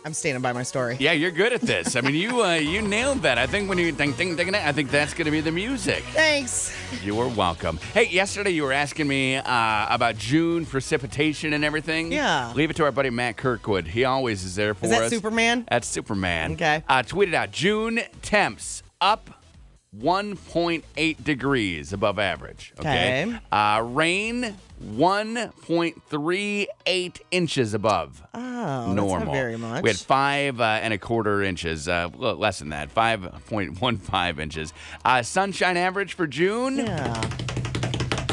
I'm standing by my story. Yeah, you're good at this. I mean, you nailed that. I think when you ding, ding, ding, ding, I think that's going to be the music. Thanks. You are welcome. Hey, yesterday you were asking me about June precipitation and everything. Yeah. Leave it to our buddy Matt Kirkwood. He always is there for us. Is that Superman? That's Superman. Okay. Tweeted out, June temps up 1.8 degrees above average. Okay. Rain 1.38 inches above normal. That's not very much. We had 5.25 inches, less than that, 5.15 inches. Sunshine average for June? Yeah.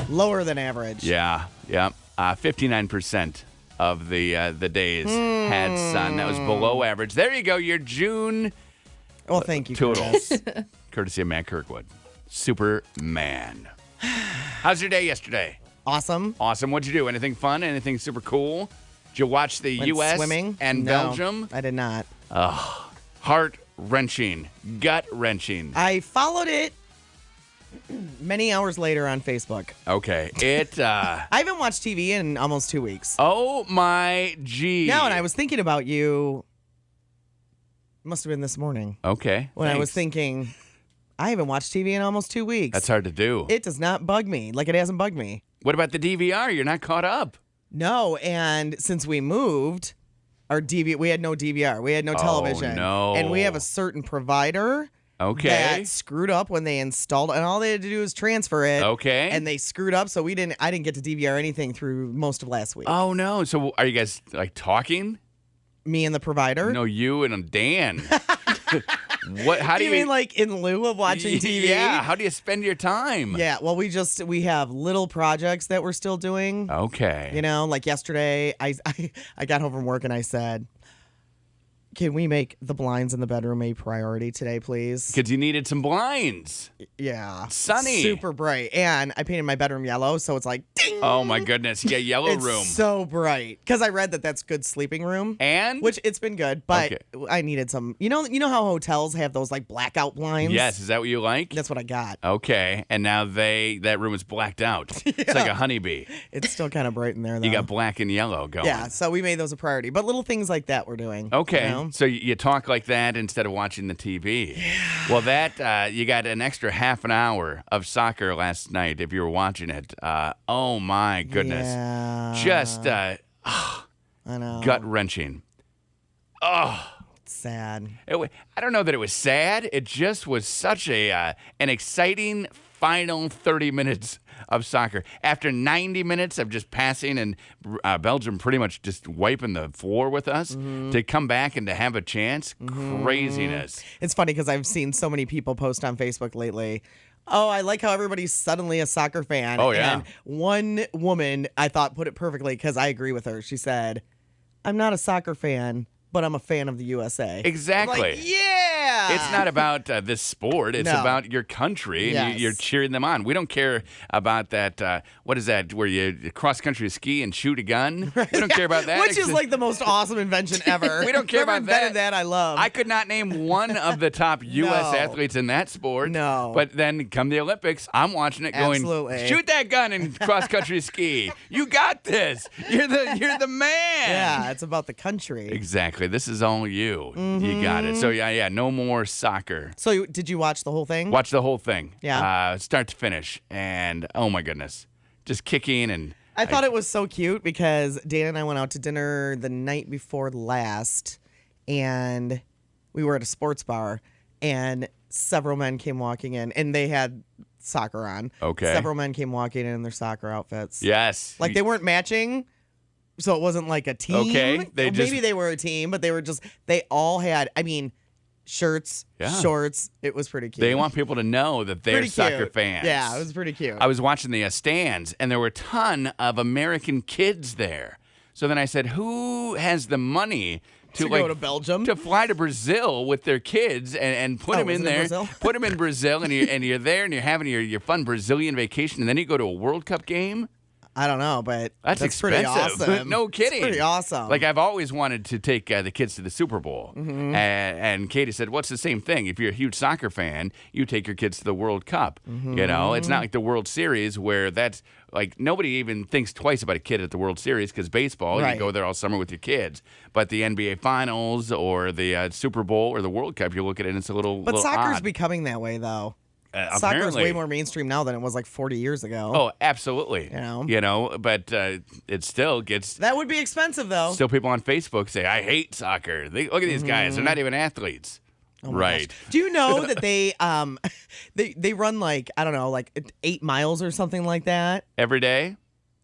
Lower than average. Yeah. 59% of the days had sun. That was below average. There you go, your June. Well, thank you, Toodles. Curtis. Courtesy of Matt Kirkwood. Superman. How's your day yesterday? Awesome. Awesome. What'd you do? Anything fun? Anything super cool? Did you watch the Went U.S. swimming? and No, Belgium? I did not. Heart-wrenching. Gut-wrenching. I followed it many hours later on Facebook. Okay. I haven't watched TV in almost 2 weeks. Oh, my G. No, and I was thinking about you. Must have been this morning. Okay. When I was thanks. thinking, I haven't watched TV in almost 2 weeks. That's hard to do. It does not bug me. Like, it hasn't bugged me. What about the DVR? You're not caught up. No, and since we moved, we had no DVR. We had no television. no. And we have a certain provider Okay. that screwed up when they installed it, and all they had to do was transfer it. Okay. And they screwed up, so I didn't get to DVR anything through most of last week. Oh, no. So are you guys, like, talking? Me and the provider? No, you and Dan. How do you mean like in lieu of watching TV? Yeah. How do you spend your time? Yeah, well, we have little projects that we're still doing. Okay. You know, like yesterday, I got home from work and I said, can we make the blinds in the bedroom a priority today, please? Because you needed some blinds. Yeah. Sunny. Super bright. And I painted my bedroom yellow, so it's like, ding! Oh, my goodness. Yeah, yellow It's room. so bright. Because I read that that's good sleeping room. And? Which it's been good, but Okay. I needed some. You know how hotels have those like blackout blinds? Yes. Is that what you like? That's what I got. Okay. And now that room is blacked out. It's like a honeybee. It's still kind of bright in there, though. You got black and yellow going. Yeah, so we made those a priority. But little things like that we're doing. Okay. You know? So you talk like that instead of watching the TV. Yeah. Well, you got an extra half an hour of soccer last night if you were watching it. Oh, my goodness. Yeah. Just I know. gut-wrenching. Oh. Sad. I don't know that it was sad. It just was such an exciting final 30 minutes of soccer. After 90 minutes of just passing and Belgium pretty much just wiping the floor with us, to come back and to have a chance, craziness. It's funny because I've seen so many people post on Facebook lately. Oh, I like how everybody's suddenly a soccer fan. Oh, yeah. And one woman, I thought, put it perfectly because I agree with her. She said, I'm not a soccer fan, but I'm a fan of the USA. Exactly. I'm like, yeah. It's not about this sport. It's No. about your country, and Yes. you're cheering them on. We don't care about that. What is that? Where you cross-country ski and shoot a gun? We don't care about that. Which is like the most awesome invention ever. We don't care Whoever about that. invented that. I love. I could not name one of the top U.S. No. athletes in that sport. No. But then come the Olympics, I'm watching it going, Absolutely. shoot that gun and cross-country ski. You got this. You're the man. Yeah, it's about the country. Exactly. This is all you. You got it. So, yeah, no more soccer. So did you watch the whole thing? Watch the whole thing. Yeah. Start to finish. And, oh, my goodness. Just kicking and... I thought it was so cute because Dana and I went out to dinner the night before last, and we were at a sports bar, and several men came walking in, and they had soccer on. Okay. Several men came walking in their soccer outfits. Yes. Like they weren't matching, so it wasn't like a team. Okay, Maybe they were a team, but they all had, shirts, shorts. It was pretty cute. They want people to know that they're Pretty soccer cute. fans. Yeah, it was pretty cute. I was watching the stands, and there were a ton of American kids there. So then I said, who has the money to go to Belgium? to fly to Brazil with their kids and put them was in it in there, Brazil? put them in Brazil, and you're there, and you're having your fun Brazilian vacation, and then you go to a World Cup game? I don't know, but That's pretty expensive. awesome. No kidding. It's pretty awesome. Like, I've always wanted to take the kids to the Super Bowl. And Katie said, what's the same thing? If you're a huge soccer fan, you take your kids to the World Cup. You know, it's not like the World Series where that's like nobody even thinks twice about a kid at the World Series because baseball, you Right. go there all summer with your kids. But the NBA Finals or the Super Bowl or the World Cup, you look at it and it's a little But little soccer's odd. becoming that way, though. Soccer's Apparently. way more mainstream now than it was like 40 years ago. Oh, absolutely. You know? But it still gets That would be expensive, though. still people on Facebook say, I hate soccer. Look at these guys. They're not even athletes. Oh my Right. gosh. Do you know that they they run like, I don't know, like 8 miles or something like that? Every day?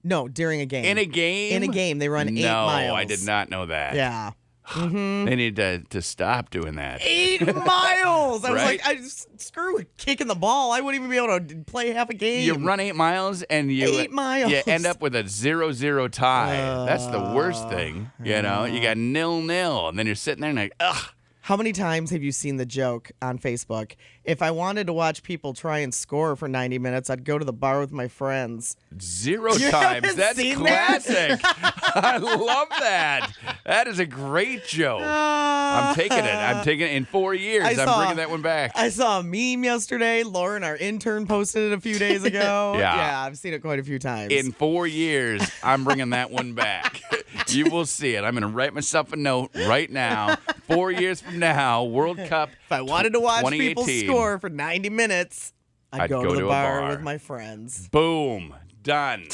No, during a game. In a game? In a game, they run 8 No, miles. I did not know that. Yeah. They need to stop doing that. 8 miles. I was Right? like, screw kicking the ball. I wouldn't even be able to play half a game. You run 8 miles and you 8 miles. you end up with a 0-0 tie. That's the worst thing. You know, you got 0-0, and then you're sitting there and like, ugh. How many times have you seen the joke on Facebook? If I wanted to watch people try and score for 90 minutes, I'd go to the bar with my friends. 0 You times. haven't That's seen that? classic. I love that. That is a great joke. I'm taking it. I'm taking it in 4 years. I'm bringing that one back. I saw a meme yesterday. Lauren, our intern, posted it a few days ago. Yeah. I've seen it quite a few times. In 4 years, I'm bringing that one back. You will see it. I'm going to write myself a note right now. 4 years from now, World Cup. If I wanted to watch people 2018. score for 90 minutes, I'd go to the a bar with my friends. Boom. Done.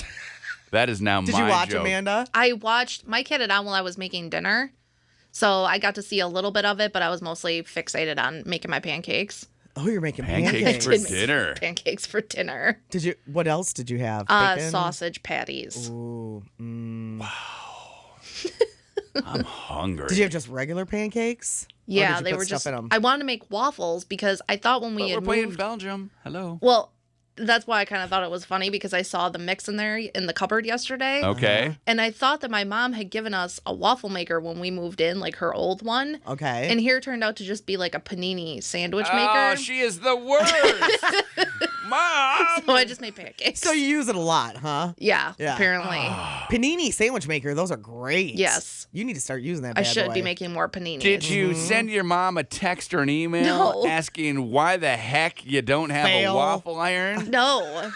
That is now Did my you watch joke. Amanda? I watched, Mike had it on while I was making dinner. So I got to see a little bit of it, but I was mostly fixated on making my pancakes. Oh, you're making Pancakes pancakes. for Did make dinner. Pancakes for dinner. Did you? What else did you have? Bacon? Sausage patties. Ooh, I'm hungry. Did you have just regular pancakes? Or Yeah, did you they put were stuff just. in 'em? I wanted to make waffles because I thought when we But we're had playing moved. Belgium. Hello. Well, that's why I kind of thought it was funny because I saw the mix in there in the cupboard yesterday. Okay. And I thought that my mom had given us a waffle maker when we moved in, like her old one. Okay. And here it turned out to just be like a panini sandwich Oh, maker. she is the worst. Mom. So I just made pancakes. So you use it a lot, huh? Yeah, Yeah. apparently. Panini sandwich maker, those are great. Yes. You need to start using that. I bad should boy. be making more paninis. Did you send your mom a text or an email No. asking why the heck you don't have Fail. a waffle iron? No.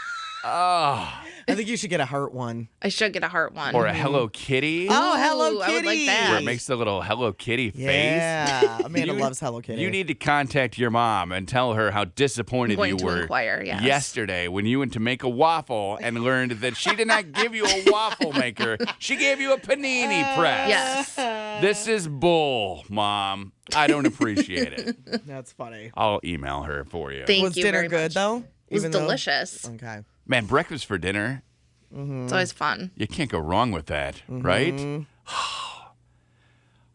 Oh. I think you should get a heart one. I should get a heart one. Or a Hello Kitty. Oh, Hello Ooh, Kitty. I would like that. Where it makes the little Hello Kitty face. Yeah. Amanda You- loves Hello Kitty. You need to contact your mom and tell her how disappointed Going you to were inquire, yes. yesterday when you went to make a waffle and learned that she did not give you a waffle maker. She gave you a panini press. Yes. This is bull, Mom. I don't appreciate it. That's funny. I'll email her for you. Thank Was you dinner very good much. though? It was Even though- delicious. Okay. Man, breakfast for dinner, It's always fun. you can't go wrong with that, right?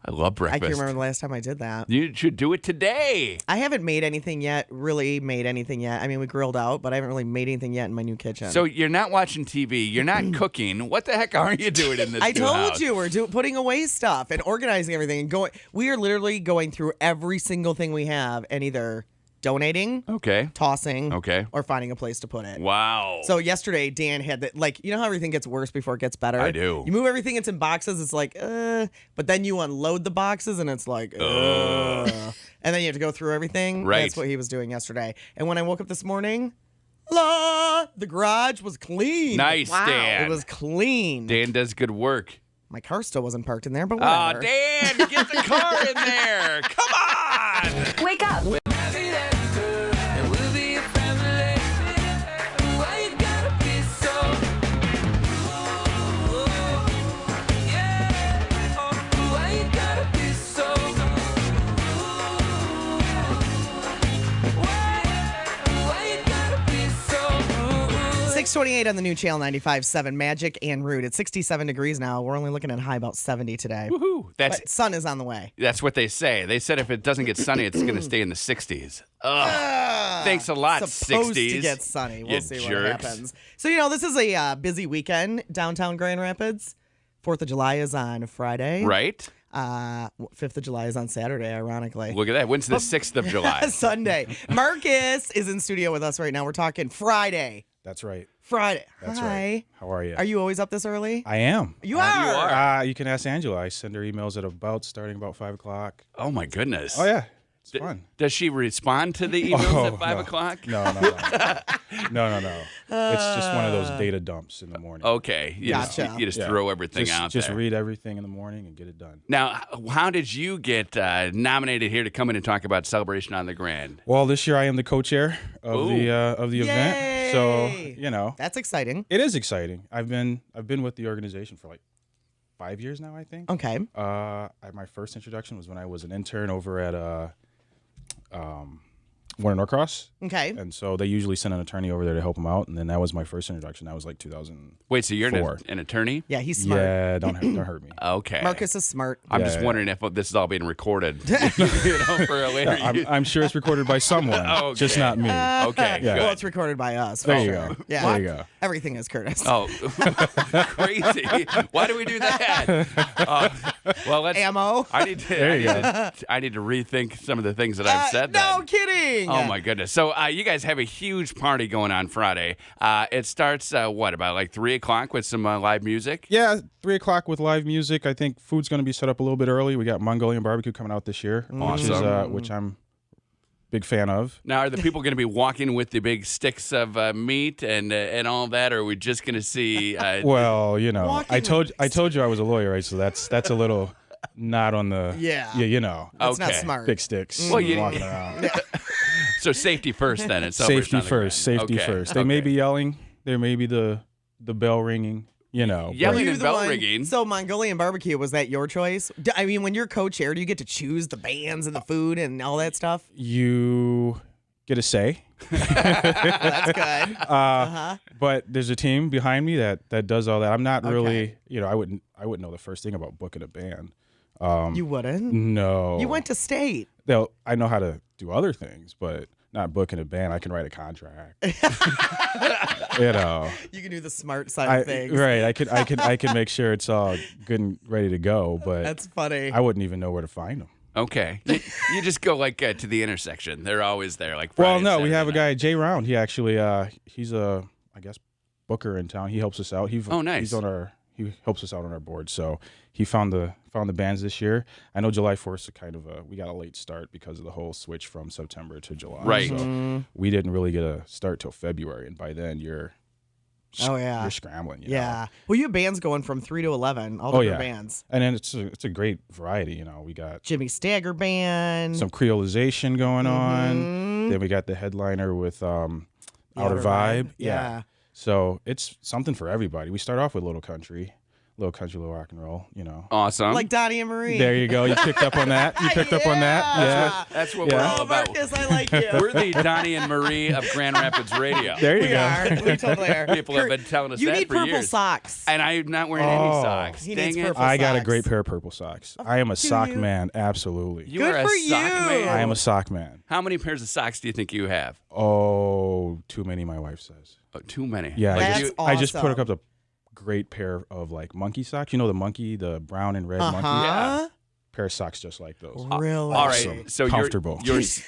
I love breakfast. I can't remember the last time I did that. You should do it today. I haven't made anything yet. Really made anything yet. I mean, we grilled out, but I haven't really made anything yet in my new kitchen. So you're not watching TV. You're not cooking. What the heck are you doing in this I new told house? you we're putting away stuff and organizing everything and going. We are literally going through every single thing we have and either donating, Okay. tossing, Okay. or finding a place to put it. Wow. So yesterday, Dan had that, like, you know how everything gets worse before it gets better? I do. You move everything, it's in boxes, it's like, but then you unload the boxes and it's like, and then you have to go through everything. Right. That's what he was doing yesterday. And when I woke up this morning, the garage was clean. nice, Wow. Dan. It was clean. Dan does good work. My car still wasn't parked in there, but Oh, whatever. Dan, get the car in there. Come on. Wake up. Oh. 628 on the new channel 95.7 Magic and Root. It's 67 degrees now. We're only looking at high about 70 today. Woohoo. That's But sun is on the way. That's what they say. They said if it doesn't get sunny, it's going to stay in the 60s. Ugh. Thanks a lot, Supposed 60s. to get sunny. We'll You see jerks. what happens. So, this is a busy weekend downtown Grand Rapids. 4th of July is on Friday. Right? 5th of July is on Saturday, ironically. Look at that. When's the 6th of July? Sunday. Marcus is in studio with us right now. We're talking Friday. That's right. Friday. That's Hi. right. How are you? Are you always up this early? I am. You are. You are. You can ask Angela. I send her emails at starting about 5 o'clock. Oh my goodness. Oh yeah, it's fun. Does she respond to the emails at 5 no. o'clock? No. No. It's just one of those data dumps in the morning. Okay. You Gotcha. Just, you just throw everything out Just there. read everything in the morning and get it done. Now, how did you get nominated here to come in and talk about Celebration on the Grand? Well, this year I am the co-chair of the event, so Yay. That's exciting. it is exciting. I've been with the organization for like 5 years now, I think. Okay. My first introduction was when I was an intern over at Warner Norcross, Okay. and so they usually send an attorney over there to help them out, and then that was my first introduction. That was like 2004. Wait, so you're an attorney? Yeah, he's smart. Yeah, don't hurt me. Okay. Marcus is smart. I'm Yeah, just yeah. wondering if this is all being recorded for a later use. I'm sure it's recorded by someone, Okay. just not me. Okay, Yeah. Well, good. it's recorded by us. For There you sure. go. Yeah. There you go. Everything is Curtis. Oh, crazy! Why do we do that? Well, let's. Ammo. I need to. There you I need to rethink some of the things that I've said. No then. kidding. Oh my goodness! So you guys have a huge party going on Friday. It starts about like 3 o'clock with some live music. Yeah, 3 o'clock with live music. I think food's going to be set up a little bit early. We got Mongolian barbecue coming out this year, Awesome. which I'm big fan of. Now, are the people going to be walking with the big sticks of meat and all that, or are we just going to see? Well, Walking I told you I was a lawyer, right? So that's a little not on the Yeah. That's not okay. smart. big sticks Well, you- walking around. So safety first, then. It's Safety first. Safety Okay. first. They may be yelling. There may be the bell ringing. Yelling Were you and the bell one- ringing. So Mongolian barbecue, was that your choice? I mean, when you're co-chair, do you get to choose the bands and the food and all that stuff? You get a say. That's good. But there's a team behind me that does all that. I'm not really, Okay. I wouldn't know the first thing about booking a band. You wouldn't? No. You went to state. I know how to do other things, but not booking a band. I can write a contract. You can do the smart side of things. Right. I can make sure it's all good and ready to go, but That's funny. I wouldn't even know where to find them. Okay. You just go to the intersection. They're always there. Like Well, Friday no, and we have a Saturday guy, Jay Round. He actually, he's a, I guess, booker in town. He helps us out. Oh, nice. He helps us out on our board. So he found the bands this year. I know July 4th is kind of we got a late start because of the whole switch from September to July. Right. So we didn't really get a start till February, and by then you're scrambling. You know? Yeah. Well, you have bands going from 3 to 11, all Oh different yeah. bands. And then it's a great variety. We got Jimmy Stagger Band. some creolization going on. Mhm. Then we got the headliner with Outer Outer Vibe. Vibe, yeah. So it's something for everybody. We start off with little country, little rock and roll. Awesome. Like Donnie and Marie. There you go. You picked up on that. You picked up on that. Yeah. That's what Yeah. we're all Oh, about. Marcus, I like you. We're the Donnie and Marie of Grand Rapids radio. There you We go. are. We totally are. People have been telling us You that need for purple years. socks. And I'm not wearing any Oh. socks. He Dang needs it. purple I got a socks. great pair of purple socks. I am a sock you? man. Absolutely. You Good are a for sock you. man. I am a sock man. How many pairs of socks do you think you have? Oh, too many, my wife says. Oh, too many. Yeah. That's I just put awesome. up a great pair of monkey socks. The monkey, the brown and red monkey. Uh-huh. Pair of socks just like those. Really? All right. So Comfortable.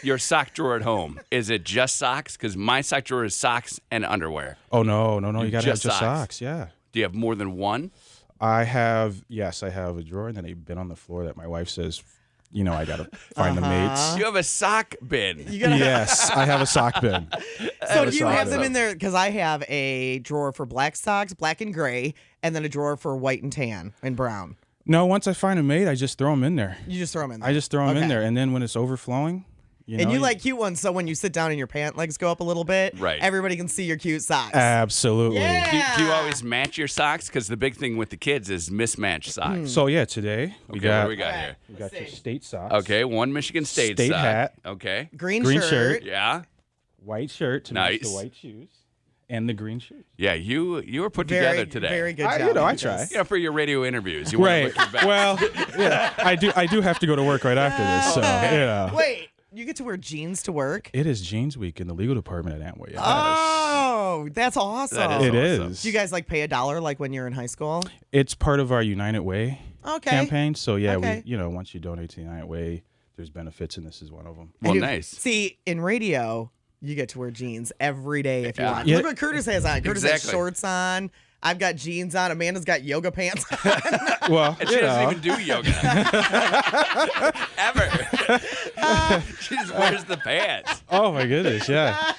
your sock drawer at home, is it just socks? Because my sock drawer is socks and underwear. Oh, no. You got to have Just just socks. socks. Yeah. Do you have more than one? I have a drawer and then a bin on the floor that my wife says, I got to find the mates. You have a sock bin. You gotta Yes, I have a sock bin. So That's do you have them awesome. in there? Because I have a drawer for black socks, black and gray, and then a drawer for white and tan and brown. No, once I find a mate, I just throw them in there. You just throw them in there. I just throw them Okay. in there. And then when it's overflowing, And you like cute ones, so when you sit down and your pant legs go up a little bit, Right. everybody can see your cute socks. Absolutely. Yeah. Do you always match your socks? Because the big thing with the kids is mismatched socks. So yeah, today Okay, what do we got here? we got your state socks. Okay, one Michigan State State sock. hat. Okay. Green Green shirt. shirt. Yeah. White shirt to match the Nice. white shoes. And the green shoes. Yeah, you were put Very, together today. very good I- job. you know, I you try. guys. You know, for your radio interviews. You want Right. to look your best. Well, yeah, I do have to go to work right after this. So Wait, you get to wear jeans to work? It is Jeans Week in the legal department at Amway. Yes. Oh, that's awesome. That is It awesome. is. Do you guys pay $1 like when you're in high school? It's part of our United Way Okay. campaign. So yeah, Okay. once you donate to United Way, there's benefits, and this is one of them. Well, I do- nice. See, in radio, You get to wear jeans every day if you Yeah. want. Yeah. Look what Curtis has on. Curtis has Exactly. shorts on. I've got jeans on. Amanda's got yoga pants on. Well, And she doesn't even do yoga. Ever. She just wears the pants. Oh my goodness, yeah.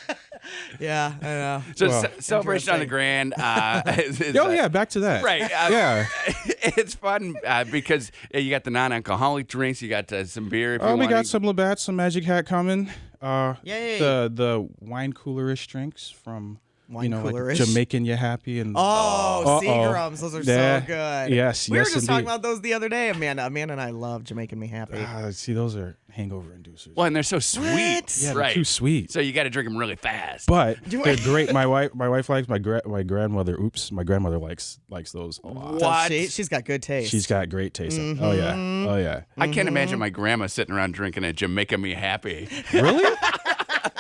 Yeah, I know. So Wow. celebration on the Interesting. Grand. Is, Oh yeah, back to that. Right. Yeah. It's fun because you got the non-alcoholic drinks. You got some beer. If you Oh, we want got some Labatt, some Magic Hat coming. Yay. The wine coolerish drinks from Wine like coolerish? Jamaican You Happy and Oh, Uh-oh. Seagrams. Those are Yeah. so good. Yes, We were yes, just talking indeed. about those the other day, Amanda. Amanda and I love Jamaican Me Happy. see, those are hangover inducers. Well, and they're so sweet. What? Yeah, they're right. too sweet. So you got to drink them really fast. But Do they're I- great. My wife likes my grandmother. Oops, my grandmother likes those a lot. Does What? she? She's got good taste. She's got great taste. Oh yeah, oh yeah. I can't imagine my grandma sitting around drinking a Jamaica Me Happy. Really?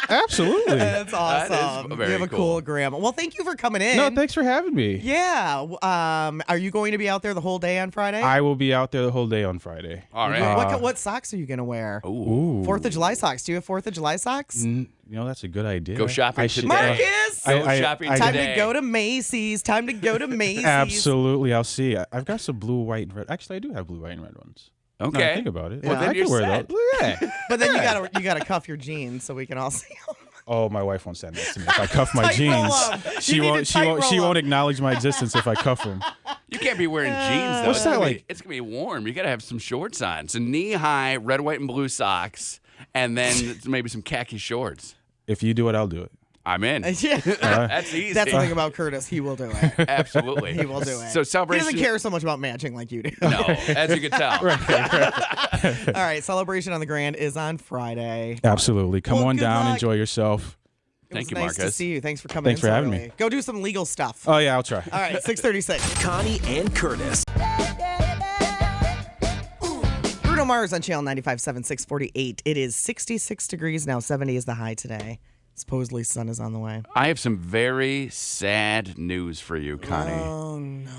Absolutely. That's That is awesome. very you have a cool. cool grandma. Well, thank you for coming in. No, thanks for having me. Yeah. Are you going to be out there the whole day on Friday? I will be out there the whole day on Friday. All right. What socks are you going to wear? Ooh. Ooh. 4th of July socks. Do you have 4th of July socks? That's a good idea. Go shopping I should, today. Marcus! Go I- shopping I- Time today. to go to Macy's. Time to go to Macy's. Absolutely, I'll see. I've got some blue, white, and red. Actually, I do have blue, white, and red ones. Now that I Okay. think about it. Well, I then could you're wear set. those. Yeah. But then you gotta cuff your jeans so we can all see them. Oh, my wife won't stand next to me if I cuff my Tight roll jeans. 'em. She You need won't. to She tight won't. She roll 'em. won't acknowledge my existence if I cuff them. You can't be wearing jeans though. What's It's that gonna be- like? It's gonna be warm. You gotta have some shorts on. So knee-high red, white, and blue socks, and then maybe some khaki shorts. If you do it, I'll do it. I'm in. Yeah. That's easy. That's the thing about Curtis. He will do it. Absolutely. He will do it. So He celebration. doesn't care so much about matching like you do. No, as you can tell. All right. Celebration on the Grand is on Friday. Absolutely. Come Well, on good down. luck. Enjoy yourself. It Thank was you, nice to Marcus. see you. Thanks for coming Thanks in for so having early. me. Go do some legal stuff. Oh yeah, I'll try. All right. 6:36. Connie and Curtis. Bruno Mars on Channel 95.7, 648. It is 66 degrees now. 70 is the high today. Supposedly sun is on the way. I have some very sad news for you, Connie. Oh, no.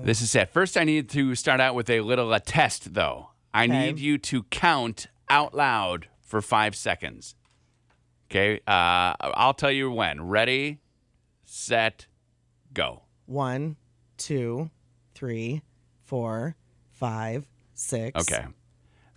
This is sad. First, I need to start out with a little test, though. I Okay. need you to count out loud for 5 seconds. Okay? I'll tell you when. Ready, set, go. 1, 2, 3, 4, 5, 6. Okay.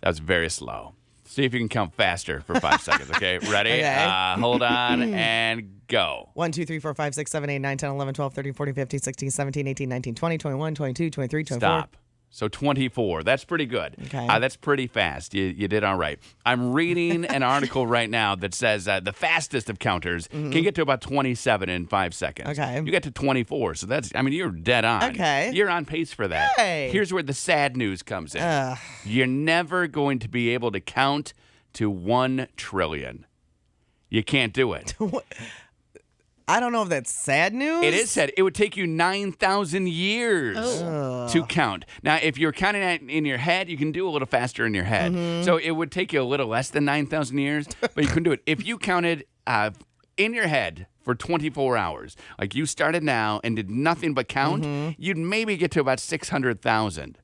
That was very slow. See if you can count faster for 5 seconds, okay? Ready? Okay. Hold on and go. 1, 2, 3, 4, 5, 6, 7, 8, 9, 10, 11, 12, 13, 14, 15, 16, 17, 18, 19, 20, 21, 22, 23, 24. Stop. So 24. That's pretty good. Okay. That's pretty fast. You did all right. I'm reading an article right now that says the fastest of counters can get to about 27 in 5 seconds. Mm-hmm. Okay. You get to 24. So you're dead on. Okay. You're on pace for that. Yay. Here's where the sad news comes in. Ugh. You're never going to be able to count to 1 trillion. You can't do it. I don't know if that's sad news. It is sad. It would take you 9,000 years to count. Now, if you're counting it in your head, you can do a little faster in your head. Mm-hmm. So it would take you a little less than 9,000 years, but you can do it. If you counted in your head for 24 hours, like you started now and did nothing but count, Mm-hmm. you'd maybe get to about 600,000.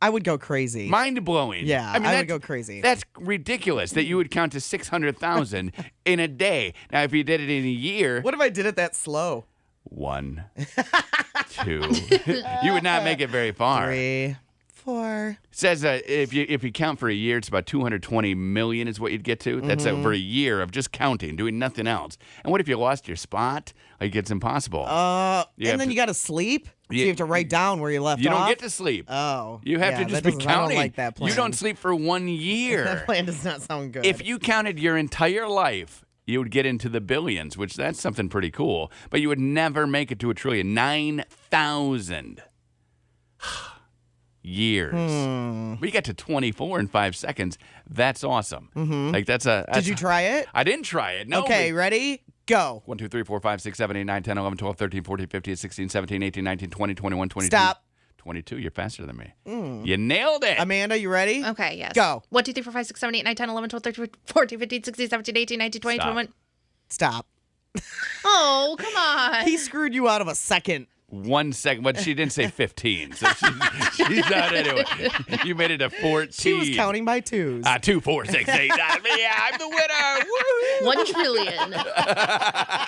I would go crazy. Mind blowing. Yeah, I would that's- go crazy. That's ridiculous that you would count to 600,000 in a day. Now, if you did it in a year, What if I did it that slow? 1, 2, you would not make it very far. 3, 4. It says if you count for a year, it's about 220 million is what you'd get to. That's Mm-hmm. for a year of just counting, doing nothing else. And what if you lost your spot? Like it's impossible. And have then to- you got to sleep. So Yeah. you have to write down where you left you off. don't get to sleep. Oh. You have yeah, to just that be doesn't- I counting. don't like that plan. You don't sleep for 1 That year. plan does not sound good. If you counted your entire life, you would get into the billions, which that's something pretty cool. But you would never make it to a trillion. 9,000 years. We got to 24 in 5 seconds. That's awesome. Like that's a. Did you try it? I didn't try it. No. Okay, ready? Go. 1, 2, 3, 4, 5, 6, 7, 8, 9, 10, 11, 12, 13, 14, 15, 16, 17, 18, 19, 20, 21, 22. Stop. 22. You're faster than me. You nailed it. Amanda, you ready? Okay, yes. Go. 1, 2, 3, 4, 5, 6, 7, 8, 9, 10, 11, 12, 13, 14, 15, 16, 17, 18, 19, 20, Stop. 21. Stop. Oh, come on. He screwed you out of a second. 1 second, but she didn't say 15, so she's not anyway. You made it to 14. She was counting by twos. 2, 4, 6, 8, 9. Yeah, I'm the winner. Woo! 1 trillion.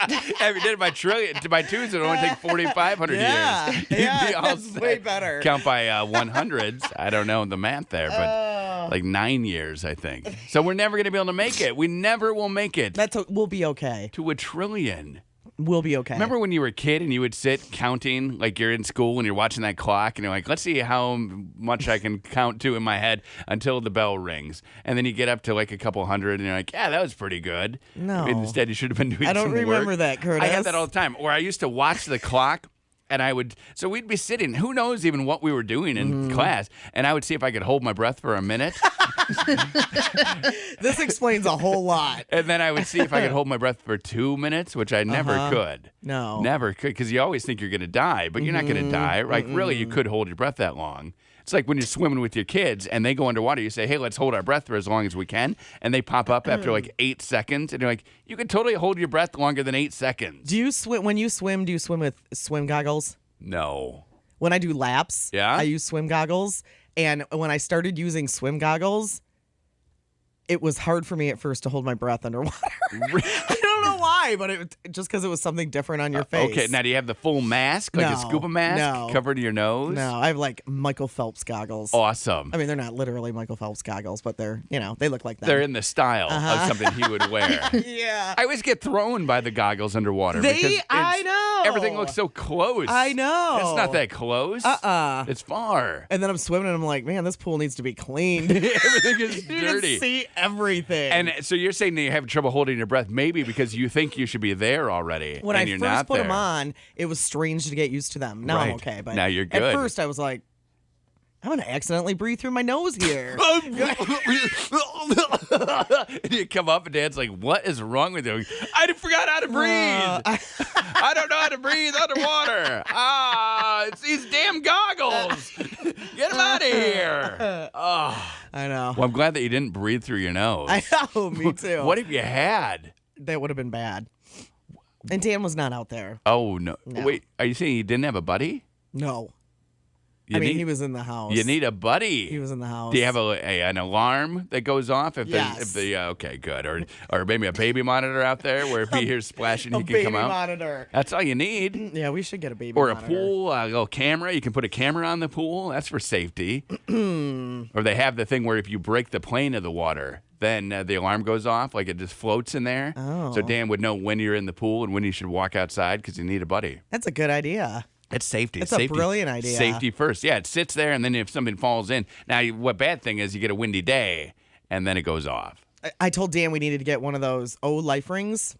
If you did it by trillion, by twos, it would only take 4,500 Yeah. years. Yeah, You'd be all that's set. way better. Count by 100s. I don't know the math there, but like 9 years, I think. So we're never going to be able to make it. We never will make it We'll be okay. to a trillion. We'll be okay. Remember when you were a kid and you would sit counting, like you're in school and you're watching that clock and you're like, let's see how much I can count to in my head until the bell rings. And then you get up to like a couple hundred and you're like, yeah, that was pretty good. No. Instead, you should have been doing I don't some work. remember that, Curtis. I had that all the time. Or I used to watch the clock. And so we'd be sitting, who knows even what we were doing in class. And I would see if I could hold my breath for a minute. This explains a whole lot. And then I would see if I could hold my breath for 2 minutes, which I never could. No. Never could, because you always think you're going to die, but you're not going to die. Like, really, you could hold your breath that long. It's like when you're swimming with your kids and they go underwater, you say, hey, let's hold our breath for as long as we can. And they pop up after like 8 seconds. And you're like, you can totally hold your breath longer than 8 seconds. Do you swim when you swim? Do you swim with swim goggles? No. When I do laps, Yeah? I use swim goggles. And when I started using swim goggles, it was hard for me at first to hold my breath underwater. I don't know why, but just because it was something different on your face. Okay, now do you have the full mask, like a No, scuba mask no. covered your nose? No, I have like Michael Phelps goggles. Awesome. I mean, they're not literally Michael Phelps goggles, but they look like that. They're in the style of something he would wear. Yeah. I always get thrown by the goggles underwater. because I know. Everything looks so close. I know. It's not that close. It's far. And then I'm swimming and I'm like, man, this pool needs to be cleaned. Everything is You dirty. can see everything. And so you're saying that you have trouble holding your breath, maybe because you think you should be there already, when and I you're first not put there. them on, it was strange to get used to them. Now I'm Right. okay, but Now you're At good. first, I was like, I'm gonna accidentally breathe through my nose here. And you come up and Dad's like, what is wrong with you? I forgot how to breathe. I don't know how to breathe underwater. It's these damn goggles. Get them out of here. Oh. I know. Well, I'm glad that you didn't breathe through your nose. I know. Me too. What if you had? That would have been bad. And Dan was not out there. Oh, no. No. Wait, are you saying you didn't have a buddy? No. You I mean, need- he was in the house. You need a buddy. He was in the house. Do you have an alarm that goes off if Yes. okay, good, or maybe a baby monitor out there where if he hears splashing, a he can baby come out. monitor? That's all you need. Yeah, we should get a baby Or a monitor. pool, a little camera. You can put a camera on the pool. That's for safety. Or they have the thing where if you break the plane of the water, then the alarm goes off, like it just floats in there. Oh. So Dan would know when you're in the pool and when you should walk outside because you need a buddy. That's a good idea. It's safety. It's a brilliant idea. Safety first. Yeah, it sits there, and then if something falls in. Now, what bad thing is you get a windy day, and then it goes off. I told Dan we needed to get one of those life rings.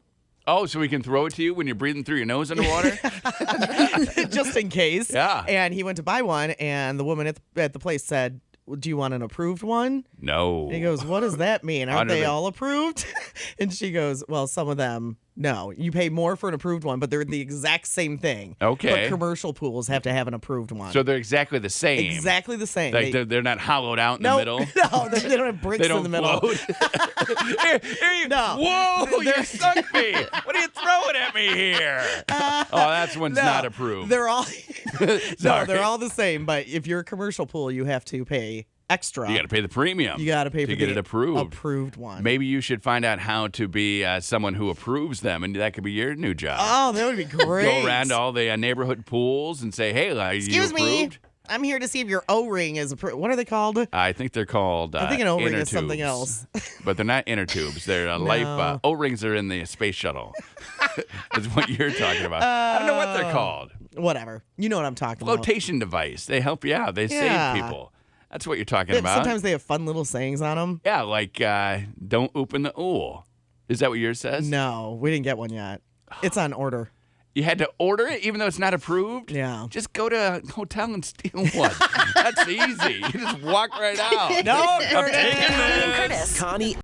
Oh, so we can throw it to you when you're breathing through your nose underwater? just in case. Yeah. And he went to buy one, and the woman at the place said, do you want an approved one? No. And he goes, what does that mean? Aren't Under they the- all approved? And she goes, well, some of them, no. You pay more for an approved one, but they're the exact same thing. Okay. But commercial pools have to have an approved one. So they're exactly the same. Exactly the same. Like they're not hollowed out in no, the middle. No, they don't have bricks They don't in the middle. float. Here you, No. Whoa, you They're- sunk me. What are you throwing at me here? Oh, that's one's No, not approved. They're all no, Sorry. they're all the same. But if you're a commercial pool, you have to pay extra. You got to pay the premium. You got to pay to for get the it approved. Approved one. Maybe you should find out how to be someone who approves them, and that could be your new job. Oh, that would be great. Go around to all the neighborhood pools and say, "Hey, are you Excuse me. approved?" I'm here to see if your O-ring is approved. What are they called? I think they're called. I think an O-ring inner is something tubes. else. But they're not inner tubes. They're life. O-rings are in the space shuttle. Is what you're talking about. I don't know what they're called. Whatever. You know what I'm talking about. Flotation device. They help you out. They Yeah. save people. That's what you're talking Yeah, about. sometimes they have fun little sayings on them. Yeah, like don't open the ool. Is that what yours says? No, we didn't get one yet. It's on order. You had to order it even though it's not approved? Yeah. Just go to a hotel and steal one. That's easy. You just walk right out. No, I'm taking Curtis. this. Curtis. Connie